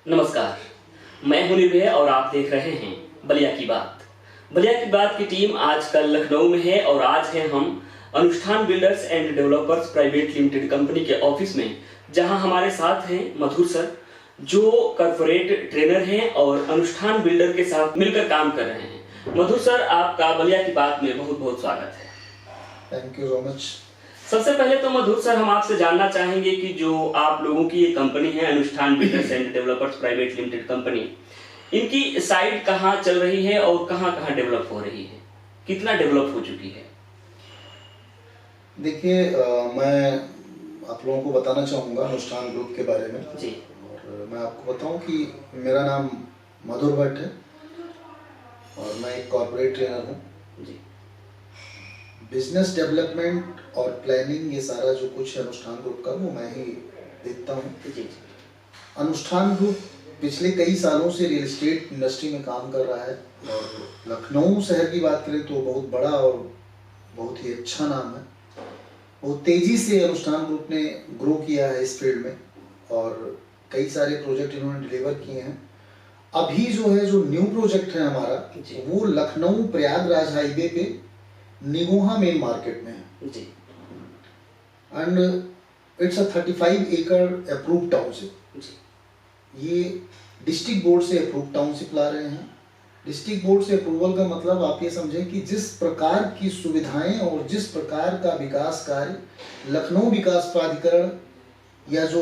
नमस्कार, मैं हूं निर्भय और आप देख रहे हैं बलिया की बात। बलिया की बात की टीम आजकल लखनऊ में है और आज हैं हम अनुष्ठान builders and developers private limited company के ऑफिस में, जहां हमारे साथ हैं मधुर सर, जो कॉर्पोरेट ट्रेनर हैं और अनुष्ठान बिल्डर के साथ मिलकर काम कर रहे हैं। मधुर सर, आपका बलिया की बात में बहुत बहुत स्वागत है। Thank you so much. सबसे पहले तो मधुर सर, हम आपसे जानना चाहेंगे कि जो आप लोगों की ये कंपनी है अनुष्ठान builders and developers private limited company, इनकी साइट कहाँ चल रही है और कहाँ कहाँ डेवलप हो रही है, कितना डेवलप हो चुकी है? देखिए, मैं आप लोगों को बताना चाहूँगा अनुष्ठान ग्रुप के बारे में जी। और मैं आपको बताऊं कि मेरा नाम मधुर भट्ट है और मैं एक कॉर्पोरेट ट्रेनर हूँ जी। बिजनेस डेवलपमेंट और प्लानिंग, ये सारा जो कुछ है अनुष्ठान ग्रुप का, वो मैं ही देखता हूँ। जी। अनुष्ठान ग्रुप पिछले कई सालों से रियल एस्टेट इंडस्ट्री में काम कर रहा है और लखनऊ शहर की बात करें तो बहुत बड़ा और बहुत ही अच्छा नाम है। बहुत तेजी से अनुष्ठान ग्रुप ने ग्रो किया है इस फील्ड में और कई सारे प्रोजेक्ट इन्होंने डिलीवर किए हैं। अभी जो न्यू प्रोजेक्ट है हमारा, वो लखनऊ प्रयागराज हाईवे पे निगोहा मेन मार्केट में है जी। एंड इट्स अ 35 एकड़ अप्रूव टाउनशिप। ये डिस्ट्रिक्ट बोर्ड से अप्रूव टाउनशिप ला रहे हैं। डिस्ट्रिक्ट बोर्ड से अप्रूवल का मतलब आप ये समझें कि जिस प्रकार की सुविधाएं और जिस प्रकार का विकास कार्य लखनऊ विकास प्राधिकरण या जो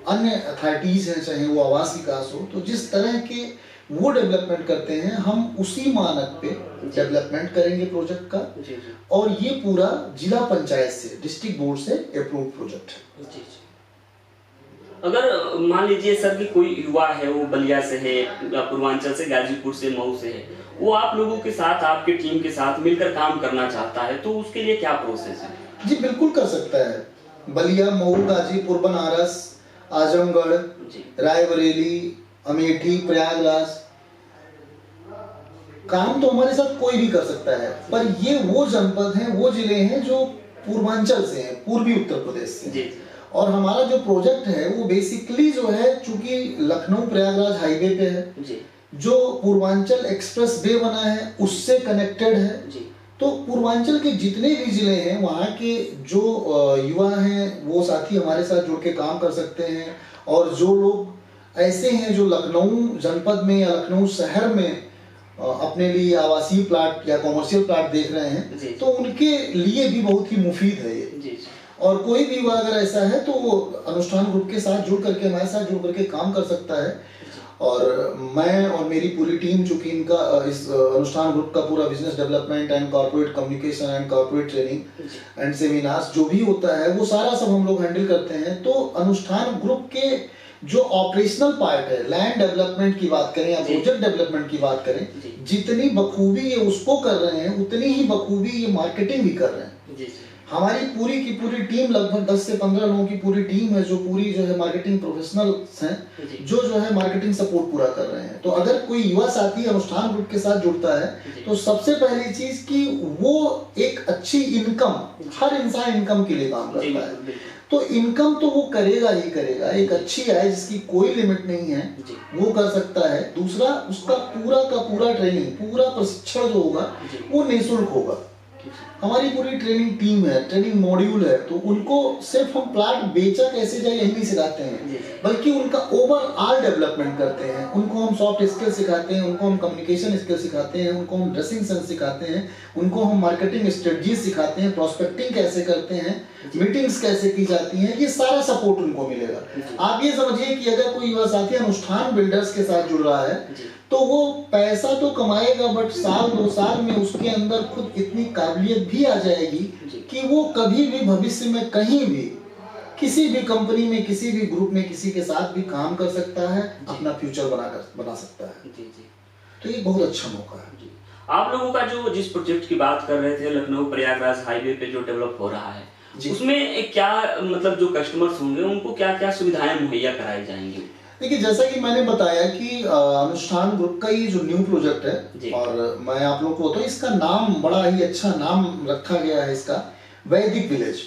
अन्य अथॉरिटीज हैं, चाहे वो आवास विकास हो, तो जिस तरह के वो डेवलपमेंट करते हैं, हम उसी मानक पे डेवलपमेंट करेंगे प्रोजेक्ट का। जी। और ये पूरा जिला पंचायत से, डिस्ट्रिक्ट बोर्ड से अप्रूव प्रोजेक्ट है। जी। अगर मान लीजिए सर कि कोई युवा है, वो बलिया से है, पूर्वांचल से, गाजीपुर से, मऊ से है, वो आप लोगों के साथ, आपके टीम के साथ मिलकर काम करना चाहता है, तो उसके लिए क्या प्रोसेस है? जी बिल्कुल कर सकता है। बलिया, मऊ, गाजीपुर, बनारस, आजमगढ़, रायबरेली, अमेठी, प्रयागराज, काम तो हमारे साथ कोई भी कर सकता है। पर ये वो जनपद हैं, वो जिले हैं जो पूर्वांचल से हैं, पूर्वी उत्तर प्रदेश से। जी। और हमारा जो प्रोजेक्ट है वो बेसिकली चूंकि लखनऊ प्रयागराज हाईवे पे है, जी। जो पूर्वांचल एक्सप्रेस वे बना है उससे कनेक्टेड है। जी। तो पूर्वांचल के जितने भी जिले हैं, वहाँ के जो युवा हैं, वो साथी हमारे साथ जुड़ के काम कर सकते हैं। और जो लोग ऐसे हैं जो लखनऊ जनपद में या लखनऊ शहर में अपने लिए आवासीय प्लाट या कॉमर्शियल प्लाट देख रहे हैं, तो उनके लिए भी बहुत ही मुफीद है ये। जी। और कोई भी युवा अगर ऐसा है तो वो अनुष्ठान ग्रुप के साथ जुड़ करके, हमारे साथ जुड़ करके काम कर सकता है। और मैं और मेरी पूरी टीम, चूंकि इनका इस अनुष्ठान ग्रुप का पूरा business development and corporate communication and corporate training and seminars जो भी होता है, वो सारा सब हम लोग हैंडल करते हैं। तो अनुष्ठान ग्रुप के जो ऑपरेशनल पार्ट है, लैंड डेवलपमेंट की बात करें या प्रोजेक्ट डेवलपमेंट की बात करें, जितनी बखूबी ये उसको कर रहे हैं, उतनी ही बखूबी ये मार्केटिंग भी कर रहे हैं। हमारी पूरी की पूरी टीम, लगभग 10 से 15 लोगों की पूरी टीम है, जो पूरी मार्केटिंग प्रोफेशनल्स हैं, जो मार्केटिंग सपोर्ट पूरा कर रहे हैं। तो अगर कोई युवा साथी अनुष्ठान ग्रुप के साथ जुड़ता है, तो सबसे पहली चीज कि वो एक अच्छी इनकम, हर इंसान इनकम के लिए काम करता है, तो इनकम तो वो करेगा ही करेगा। एक अच्छी आय जिसकी कोई लिमिट नहीं है, वो कर सकता है। दूसरा, उसका पूरा का पूरा ट्रेनिंग, पूरा प्रशिक्षण जो होगा वो निःशुल्क होगा। हमारी पूरी ट्रेनिंग टीम है, ट्रेनिंग मॉड्यूल है, तो उनको सिर्फ हम प्लाट बेचा कैसे जाए यही नहीं सिखाते हैं, बल्कि उनका ओवरऑल डेवलपमेंट करते हैं। उनको हम सॉफ्ट स्किल सिखाते हैं, उनको हम कम्युनिकेशन स्किल सिखाते हैं, उनको हम ड्रेसिंग सेंस सिखाते हैं, उनको हम मार्केटिंग स्ट्रेटजी सिखाते हैं, प्रोस्पेक्टिंग कैसे करते हैं, मीटिंग्स कैसे की जाती हैं, ये सारा सपोर्ट उनको मिलेगा। आप ये समझिए कि अगर कोई युवा साथी अनुष्ठान बिल्डर्स के साथ जुड़ रहा है, तो वो पैसा तो कमाएगा, बट साल 2 साल में उसके अंदर खुद इतनी काबिलियत भी आ जाएगी कि वो कभी भी भविष्य में कहीं भी, किसी भी कंपनी में, किसी भी ग्रुप में, किसी के साथ भी काम कर सकता है, अपना फ्यूचर बना सकता है। जी। तो ये बहुत अच्छा मौका है। आप लोगों का जो जिस प्रोजेक्ट की बात कर रहे थे, लखनऊ प्रयागराज हाईवे पे जो डेवलप हो रहा है, उसमें क्या मतलब जो कस्टमर्स होंगे उनको क्या क्या सुविधाएं मुहैया कराई जाएंगी? देखिए, जैसा कि मैंने बताया कि अनुष्ठान ग्रुप का ये जो न्यू प्रोजेक्ट है, और मैं आप लोगों को बताऊं, इसका नाम बड़ा ही अच्छा नाम रखा गया है इसका, वैदिक विलेज।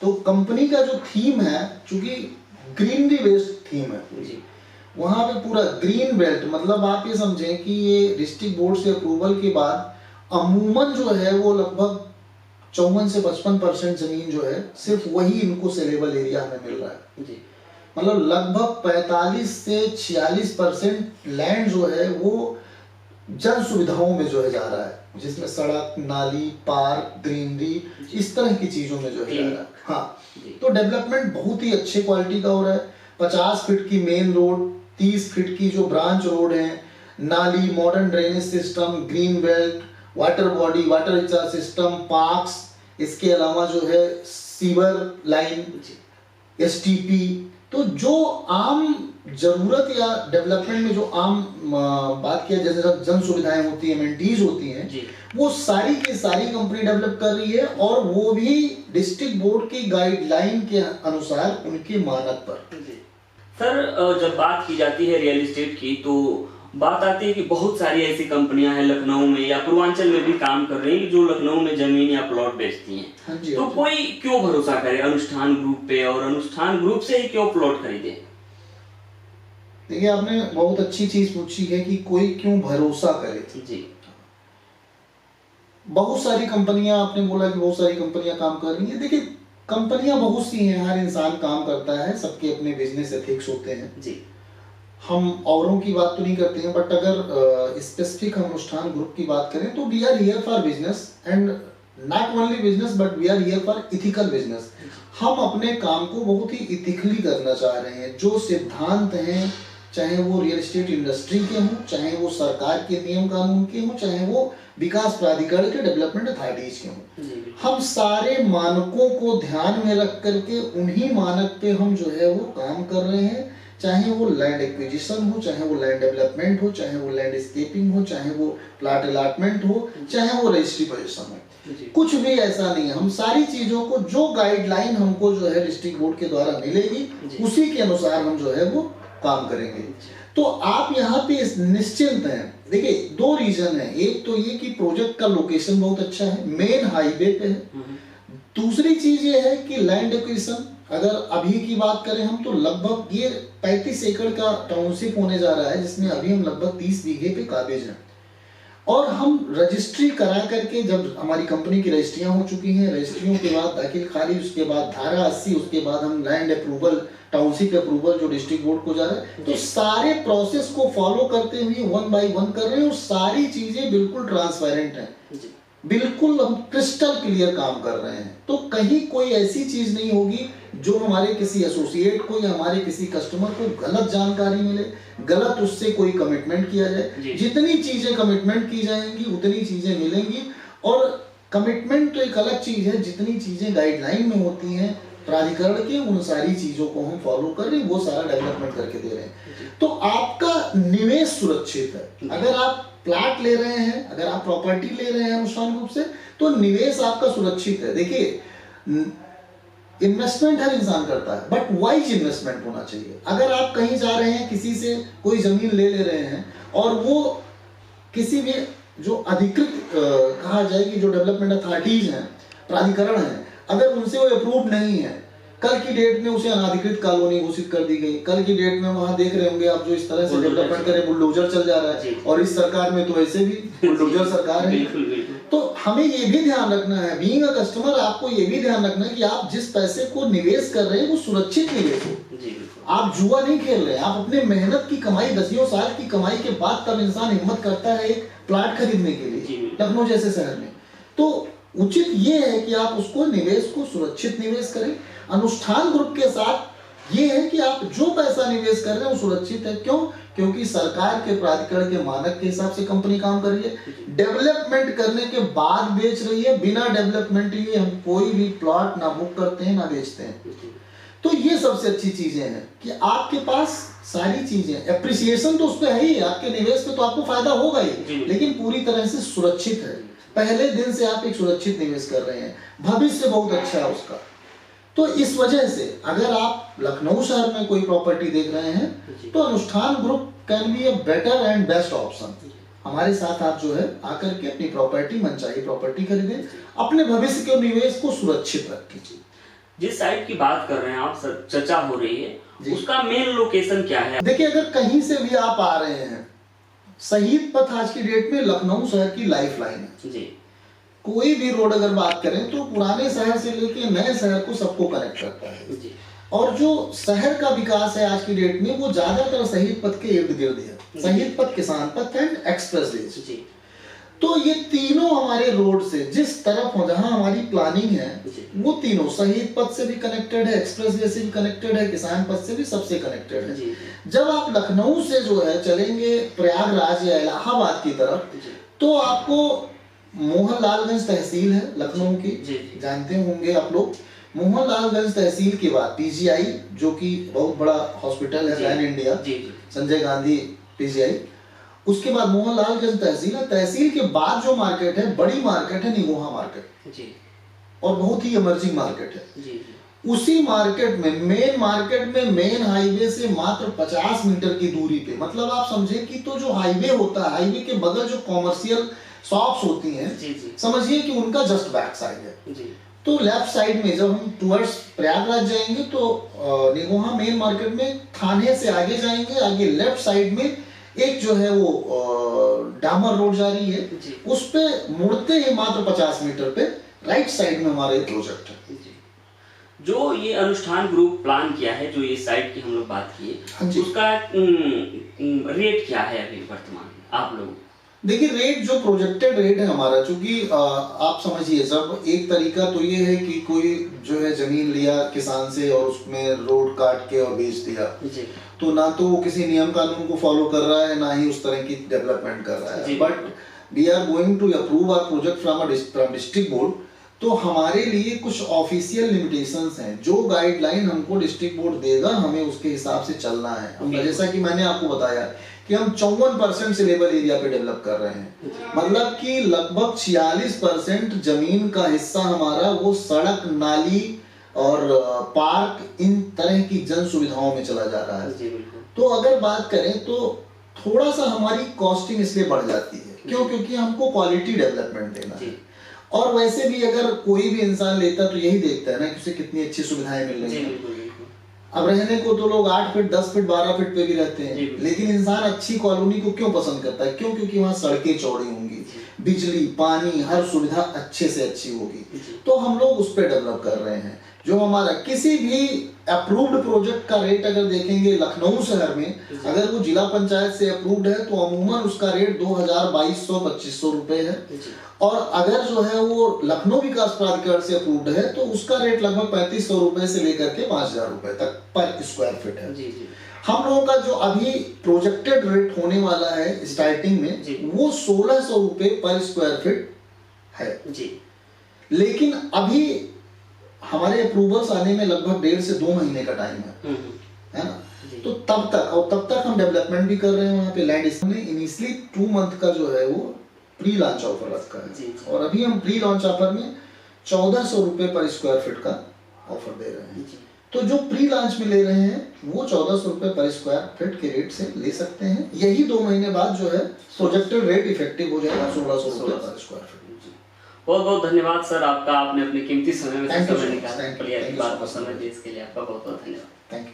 तो कंपनी का जो थीम है, चूंकि ग्रीनरी बेस्ड थीम है, वहाँ पे पूरा ग्रीन बेल्ट, मतलब आप ये समझें कि ये डिस्ट्रिक्ट बोर्ड से अप्रूवल के बाद अमूमन जो है वो लगभग 54 से 55% जमीन जो है सिर्फ वही इनको सेलेबल एरिया में मिल रहा है जी। मतलब लगभग 45 से 46% लैंड जो है वो जन सुविधाओं में जो है जा रहा है, जिसमें सड़क, नाली, पार्क, ग्रीनरी, इस तरह की चीजों में जो है जा रहा है। हाँ, तो डेवलपमेंट बहुत ही अच्छे क्वालिटी का हो रहा है। 50 फीट की मेन रोड, 30 फीट की जो ब्रांच रोड है, नाली, modern drainage system, green belt, water body, water recharge system, parks, इसके अलावा जो है सीवर लाइन, एसटीपी। तो जो आम जरूरत या डेवलपमेंट में जो आम बात किया जैसे जन सुविधाएं होती है, एमेनिटीज होती हैं, वो सारी की सारी कंपनी डेवलप कर रही है, और वो भी डिस्ट्रिक्ट बोर्ड की गाइडलाइन के अनुसार उनके मानक पर। सर, जब बात की जाती है रियल एस्टेट की तो बात आती है कि बहुत सारी ऐसी कंपनियां हैं लखनऊ में या पूर्वांचल में भी काम कर रही हैं जो लखनऊ में जमीन या प्लॉट बेचती हैं। हाँ जी, तो कोई क्यों भरोसा करे अनुष्ठान ग्रुप पे, और अनुष्ठान ग्रुप से ही क्यों प्लॉट खरीदे? देखिए, आपने बहुत अच्छी चीज पूछी है कि कोई क्यों भरोसा करे। जी, बहुत सारी कंपनियां, आपने बोला कि बहुत सारी कंपनियां काम कर रही हैं। देखिए, कंपनियां बहुत सी हैं, हर इंसान काम करता है, सबके अपने बिजनेस एथिक्स होते हैं जी। हम औरों की बात तो नहीं करते हैं, बट अगर स्पेसिफिक हम अनुष्ठान ग्रुप की बात करें तो we are here for business, and not only business but we are here for ethical business. हम अपने काम को बहुत ही इथिकली करना चाह रहे हैं। जो सिद्धांत हैं, चाहे वो रियल एस्टेट इंडस्ट्री के हों, चाहे वो सरकार के नियम कानून के हों, चाहे वो विकास प्राधिकरण के, डेवलपमेंट अथॉरिटीज के हों, हम सारे मानकों को ध्यान में रख करके उन्हीं मानक पे हम जो है वो काम कर रहे हैं। चाहे वो लैंड एक्विजिशन हो, चाहे वो लैंड डेवलपमेंट हो, चाहे वो लैंडस्केपिंग हो, चाहे वो प्लॉट अलॉटमेंट हो, चाहे वो रजिस्ट्री पोजीशन हो, कुछ भी ऐसा नहीं है। हम सारी चीजों को, जो गाइडलाइन हमको जो है डिस्ट्रिक्ट बोर्ड के द्वारा मिलेगी, उसी के अनुसार हम जो है वो काम करेंगे। तो आप यहाँ पे निश्चिंत हैं। देखिए, दो रीजन है। एक तो ये कि प्रोजेक्ट का लोकेशन बहुत अच्छा है, मेन हाईवे पे है। दूसरी चीज ये है कि लैंड एक्विजिशन, अगर अभी की बात करें हम, तो लगभग ये 35 एकड़ का टाउनशिप होने जा रहा है, जिसमें अभी हम लगभग 30 बीघे पे काबिज हैं। और हम रजिस्ट्री करा करके, जब हमारी कंपनी की रजिस्ट्रियां हो चुकी हैं, रजिस्ट्रियों के बाद दाखिल खारिज, उसके बाद धारा 80, उसके बाद हम लैंड अप्रूवल, टाउनशिप अप्रूवल जो डिस्ट्रिक्ट बोर्ड को जा रहा है, तो सारे प्रोसेस को फॉलो करते हुए 1 बाय 1 कर रहे हैं, और सारी चीजें बिल्कुल ट्रांसपेरेंट हैं, बिल्कुल हम क्रिस्टल क्लियर काम कर रहे हैं। तो कहीं कोई ऐसी चीज नहीं होगी जो हमारे किसी एसोसिएट को या हमारे किसी कस्टमर को गलत जानकारी मिले, गलत उससे कोई कमिटमेंट किया जाए। जितनी चीजें कमिटमेंट की जाएंगी उतनी चीजें मिलेंगी। और कमिटमेंट तो एक अलग चीज है, जितनी चीजें गाइडलाइन में होती हैं प्राधिकरण के, उन सारी चीजों को हम फॉलो कर रहे हैं, वो सारा डेवलपमेंट करके दे रहे हैं। तो आपका निवेश सुरक्षित है। अगर आप प्लाट ले रहे हैं, अगर आप प्रॉपर्टी ले रहे हैं अनुष्ठान ग्रुप से, तो निवेश आपका सुरक्षित है। देखिए, इन्वेस्टमेंट हर इंसान करता है, बट वाइज इन्वेस्टमेंट होना चाहिए। अगर आप कहीं जा रहे हैं, किसी से कोई जमीन ले रहे हैं, और वो किसी भी जो अधिकृत कहा जाए कि जो डेवलपमेंट अथॉरिटीज हैं, प्राधिकरण हैं, अगर उनसे वो अप्रूव नहीं है, कल की डेट में उसे अनाधिकृत कॉलोनी घोषित कर दी गई, कल की डेट में वहां देख रहे होंगे आप, जो इस तरह से डेवलपमेंट करे, बुलडोजर चल जा रहा है, और इस सरकार में तो वैसे भी बुलडोजर सरकार है। तो हमें ये भी ध्यान रखना है, बीइंग अ कस्टमर, आपको ये भी ध्यान रखना है कि आप जिस पैसे को निवेश कर रहे हैं वो सुरक्षित निवेश हो। आप जुआ नहीं खेल रहे हैं, आप अपने मेहनत की कमाई, 10 साल की कमाई के बाद तब इंसान हिम्मत करता है एक प्लाट खरीदने के लिए लखनऊ जैसे शहर में। तो उचित ये है कि आप उसको निवेश को सुरक्षित निवेश करें। अनुष्ठान ग्रुप के साथ ये है कि आप जो पैसा निवेश कर रहे हैं वो सुरक्षित है। क्यों? क्योंकि सरकार के प्राधिकरण के मानक के हिसाब से कंपनी काम कर रही है, डेवलपमेंट करने के बाद बेच रही है। बिना डेवलपमेंट लिए हम कोई भी प्लॉट ना बुक करते हैं ना बेचते हैं। तो ये सबसे अच्छी चीजें हैं कि आपके पास सारी चीजें, एप्रिसिएशन तो उस पर है ही, आपके निवेश पे तो आपको फायदा होगा ही, लेकिन पूरी तरह से सुरक्षित है। पहले दिन से आप एक सुरक्षित निवेश कर रहे हैं, भविष्य बहुत अच्छा है उसका। तो इस वजह से अगर आप लखनऊ शहर में कोई प्रॉपर्टी देख रहे हैं तो अनुष्ठान group can be a better and best option. हमारे साथ आप जो है आकर के अपनी प्रॉपर्टी, मनचाही प्रॉपर्टी खरीदें, अपने भविष्य के निवेश को सुरक्षित रखें। जिस साइट की बात कर रहे हैं आप सर, चर्चा हो रही है, जी। उसका मेन लोकेशन क्या है? देखिए, अगर कहीं से भी आप आ रहे हैं, शहीद पथ आज की डेट में लखनऊ शहर की लाइफ लाइन है जी। कोई भी रोड अगर बात करें तो पुराने शहर से लेके नए शहर को सबको कनेक्ट करता है जी। और जो शहर का विकास है आज की डेट में वो ज्यादातर शहीद पथ के इर्द गिर्द है। शहीद पथ, किसान पथ एंड एक्सप्रेस वेज। जी। तो ये तीनों हमारे रोड से जिस तरफ हो, जहां हमारी प्लानिंग है, वो तीनों शहीद पथ से भी कनेक्टेड है, एक्सप्रेस वे से भी कनेक्टेड है, किसान पथ से भी सबसे कनेक्टेड है। जी। जब आप लखनऊ से जो है चलेंगे प्रयागराज या इलाहाबाद की तरफ, तो आपको मोहनलालगंज तहसील है लखनऊ की, जानते होंगे आप लोग। मोहनलालगंज तहसील के बाद पीजीआई, जो कि बहुत बड़ा हॉस्पिटल है pan India, Sanjay Gandhi PGI. उसके बाद मोहनलालगंज तहसील है। तहसील के बाद जो मार्केट है, बड़ी मार्केट है निगोहा मार्केट जी, और बहुत ही इमर्जिंग मार्केट है जी। उसी मार्केट में, मेन मार्केट में, मेन हाईवे से मात्र 50 मीटर की दूरी पे, मतलब आप समझे कि तो जो हाईवे होता है, हाईवे के बगल जो कॉमर्शियल शॉप्स होती हैं, समझिए कि उनका जस्ट बैक साइड है जी। तो लेफ्ट साइड में जब हम टुवर्ड्स प्रयागराज जाएंगे तो निगोहा मेन मार्केट में थाने से आगे जाएंगे, आगे लेफ्ट साइड में एक जो है वो डामर रोड जा रही है, उस पे मुड़ते ही मात्र 50 मीटर पे राइट साइड में हमारे प्रोजेक्ट है। जो ये अनुष्ठान ग्रुप प्लान किया है, जो ये साइट की हम लोग बात किए, उसका रेट क्या है अभी वर्तमान आप लोग? देखिए, रेट जो प्रोजेक्टेड रेट है हमारा, चूंकि आप समझिए, जब एक तरीका तो ये है कि कोई जो है जमीन लिया किसान से और उसमें रोड काट के और बेच दिया, तो ना तो वो किसी नियम कानून को फॉलो कर रहा है, ना ही उस तरह की डेवलपमेंट कर रहा है। But we are going to approve our project from district board. तो हमारे लिए कुछ ऑफिशियल लिमिटेशंस हैं, जो गाइडलाइन हमको डिस्ट्रिक्ट बोर्ड देगा, हमें उसके हिसाब से चलना है। हम, जैसा कि मैंने आपको बताया कि हम 54% सिलेबल एरिया पे डेवलप कर रहे हैं, मतलब कि लगभग 46% जमीन का हिस्सा हमारा वो सड़क, नाली और पार्क, इन तरह की जन सुविधाओं में चला जा रहा है। तो अगर बात करें तो थोड़ा सा हमारी कॉस्टिंग इसलिए बढ़ जाती है, क्यों? क्योंकि हमको क्वालिटी डेवलपमेंट देना है। और वैसे भी अगर कोई भी इंसान लेता तो यही देखता है ना कि उसे कितनी अच्छी सुविधाएं मिल रही हैं। अब रहने को तो लोग 8 फीट, 10 फीट, 12 फीट पे भी रहते हैं, लेकिन इंसान अच्छी कॉलोनी को क्यों पसंद करता है? क्यों? क्योंकि वहाँ सड़कें चौड़ी होंगी, बिजली, पानी, हर सुविधा अच्छे से अच्छी होगी। तो हम लोग उस पर डेवलप कर रहे हैं। जो हमारा किसी भी अप्रूव्ड प्रोजेक्ट का रेट अगर देखेंगे लखनऊ शहर में, अगर वो जिला पंचायत से अप्रूव्ड है तो अमूमन उसका रेट 2200-2500 रुपए है, और अगर जो है वो लखनऊ विकास प्राधिकरण से अप्रूव्ड है तो उसका रेट लगभग 3500 रुपए से लेकर के 5000 रुपए तक पर स्क्वायर फीट है जी। हम लोगों का जो अभी प्रोजेक्टेड रेट होने वाला है स्टार्टिंग में, वो 1600 रुपए पर स्क्वायर फीट है जी। लेकिन अभी हमारे अप्रूवल्स आने में लगभग 1.5 से 2 महीने का टाइम है ना? तो तब तक हम डेवलपमेंट भी कर रहे हैं वहाँ पे लैंड। इसमें इनिशियली 2 मंथ का जो है वो प्री लॉन्च ऑफर रखा है, और अभी हम प्री लॉन्च ऑफर में 1400 रुपए पर स्क्वायर फीट का ऑफर दे रहे हैं। तो जो प्री लॉन्च में ले रहे हैं वो 1400 रुपए पर स्क्वायर फीट के रेट से ले सकते हैं। यही 2 महीने बाद जो है प्रोजेक्टेड रेट इफेक्टिव हो जाएगा 1600 रुपए पर स्क्वायर फीट। बहुत बहुत धन्यवाद सर आपका, आपने अपने कीमती समय में समय निकाला, बात को समय देने के लिए आपका बहुत बहुत धन्यवाद। Thank you.